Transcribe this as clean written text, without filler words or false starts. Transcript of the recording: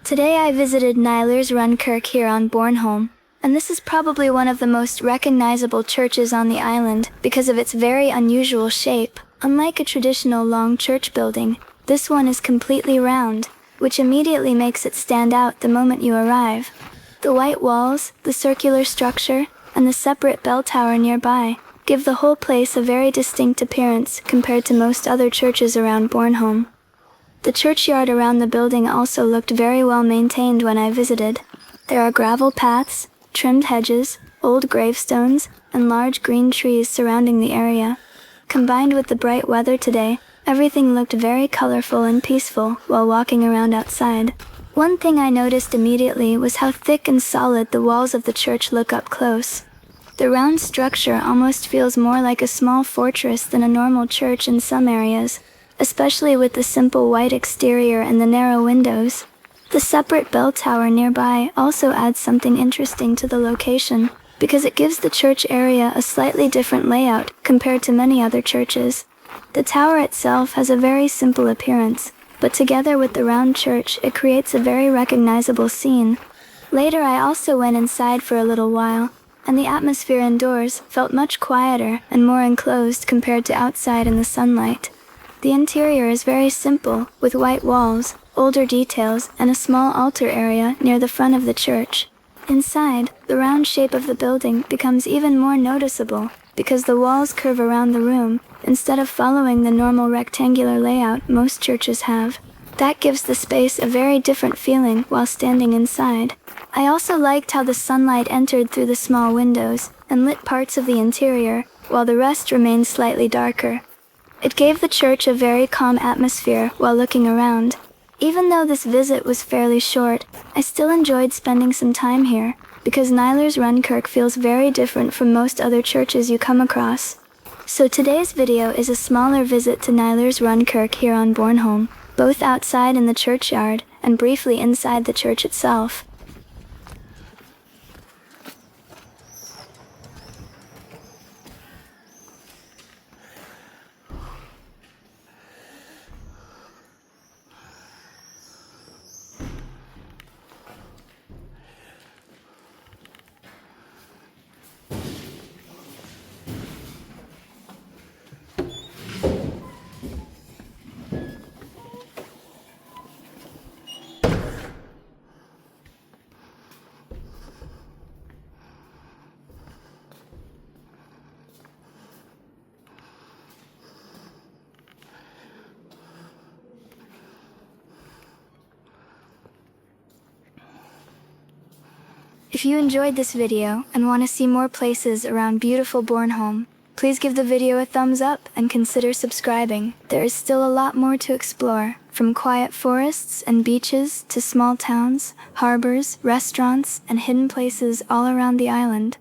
Today I visited Nylars Rundkirke here on Bornholm, and this is probably one of the most recognizable churches on the island because of its very unusual shape. Unlike a traditional long church building, this one is completely round, which immediately makes it stand out the moment you arrive. The white walls, the circular structure, and the separate bell tower nearby give the whole place a very distinct appearance compared to most other churches around Bornholm. The churchyard around the building also looked very well maintained when I visited. There are gravel paths, trimmed hedges, old gravestones, and large green trees surrounding the area. Combined with the bright weather today, everything looked very colorful and peaceful while walking around outside. One thing I noticed immediately was how thick and solid the walls of the church look up close. The round structure almost feels more like a small fortress than a normal church in some areas, especially with the simple white exterior and the narrow windows. The separate bell tower nearby also adds something interesting to the location, because it gives the church area a slightly different layout compared to many other churches. The tower itself has a very simple appearance, but together with the round church it creates a very recognizable scene. Later I also went inside for a little while, and the atmosphere indoors felt much quieter and more enclosed compared to outside in the sunlight. The interior is very simple, with white walls, older details, and a small altar area near the front of the church. Inside, the round shape of the building becomes even more noticeable, because the walls curve around the room, instead of following the normal rectangular layout most churches have. That gives the space a very different feeling while standing inside. I also liked how the sunlight entered through the small windows, and lit parts of the interior, while the rest remained slightly darker. It gave the church a very calm atmosphere while looking around. Even though this visit was fairly short, I still enjoyed spending some time here, because Nylars Rundkirke feels very different from most other churches you come across. So today's video is a smaller visit to Nylars Rundkirke here on Bornholm, both outside in the churchyard and briefly inside the church itself. If you enjoyed this video and want to see more places around beautiful Bornholm, please give the video a thumbs up and consider subscribing. There is still a lot more to explore, from quiet forests and beaches to small towns, harbors, restaurants, and hidden places all around the island.